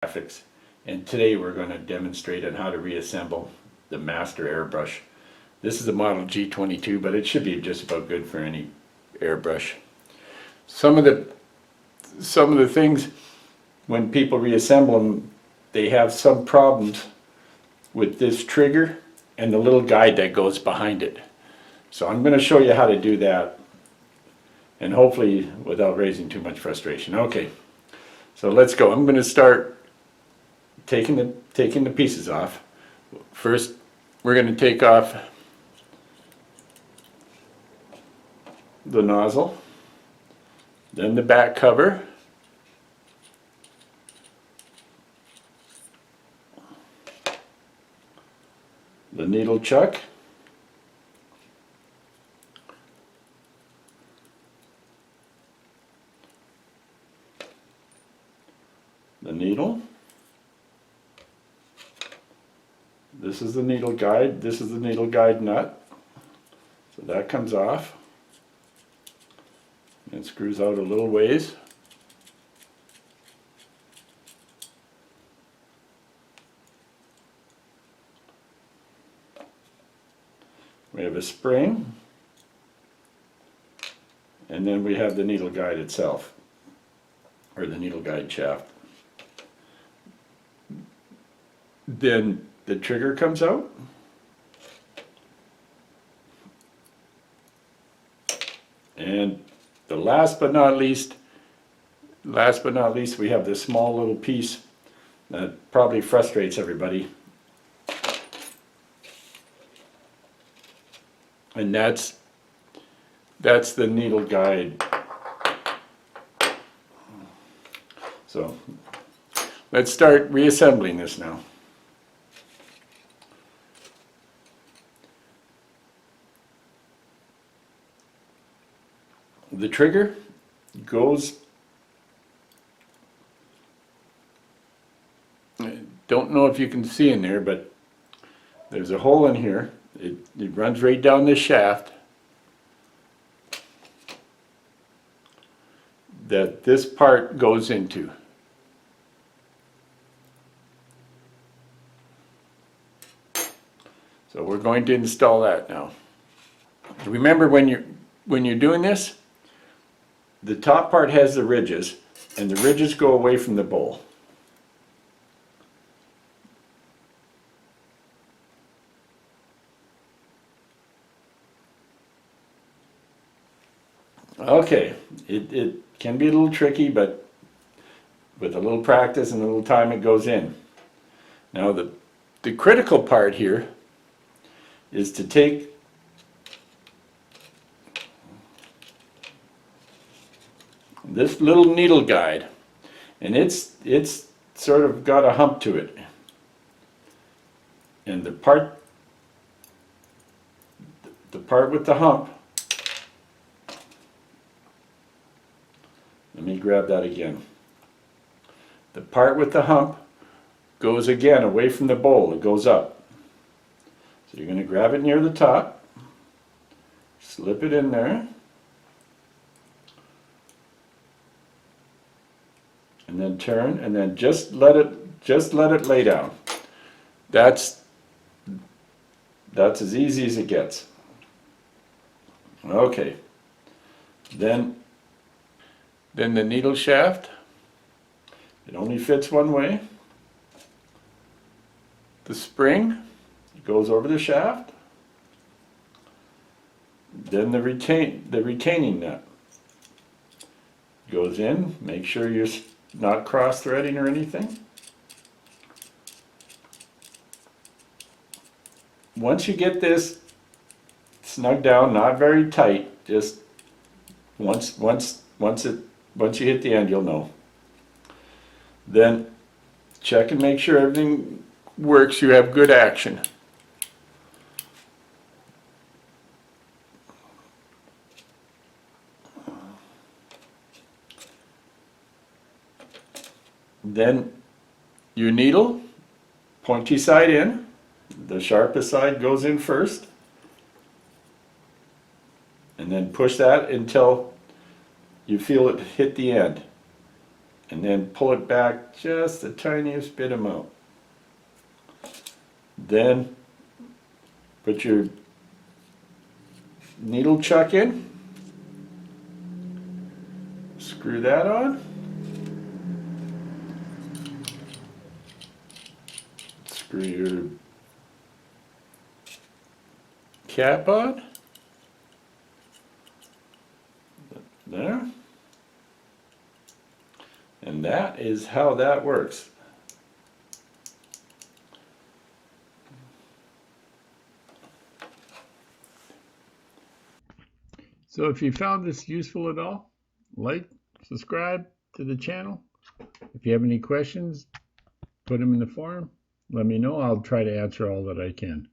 Graphics, and today we're going to demonstrate on how to reassemble the master airbrush. This is a model G22, but it should be just about good for any airbrush. Some of the things when people reassemble them, they have some problems with this trigger and the little guide that goes behind it. So I'm going to show you how to do that, and hopefully without raising too much frustration. Okay, so let's go. I'm going to start taking the pieces off. First, we're going to take off the nozzle, then the back cover, the needle chuck, the needle. This is the needle guide. This is the needle guide nut. So that comes off and screws out a little ways. We have a spring, and then we have the needle guide itself, or the needle guide shaft. Then the trigger comes out, and the last but not least, we have this small little piece that probably frustrates everybody, and that's the needle guide. So let's start reassembling this now. The trigger goes, I don't know if you can see in there, but there's a hole in here. It runs right down this shaft that this part goes into. So we're going to install that now. Remember, when you're doing this, the top part has the ridges, and the ridges go away from the bowl. Okay, it can be a little tricky, but with a little practice and a little time it goes in. Now the critical part here is to take this little needle guide, and it's sort of got a hump to it, and the part with the hump, let me grab that again. The part with the hump goes again away from the bowl. It goes up. So you're going to grab it near the top, slip it in there, and then turn, and then just let it lay down. That's as easy as it gets. Okay. Then the needle shaft, it only fits one way. The spring goes over the shaft. Then the retaining nut goes in. Make sure you're not cross-threading or anything. Once you get this snug down, not very tight, just once you hit the end, you'll know. Then check and make sure everything works. You have good action. Then your needle, pointy side in, the sharpest side goes in first, and then push that until you feel it hit the end. and then pull it back just the tiniest bit amount. Then put your needle chuck in, screw that on, screw your cap on, there, and that is how that works. So if you found this useful at all, like, subscribe to the channel. If you have any questions, put them in the forum. Let me know. I'll try to answer all that I can.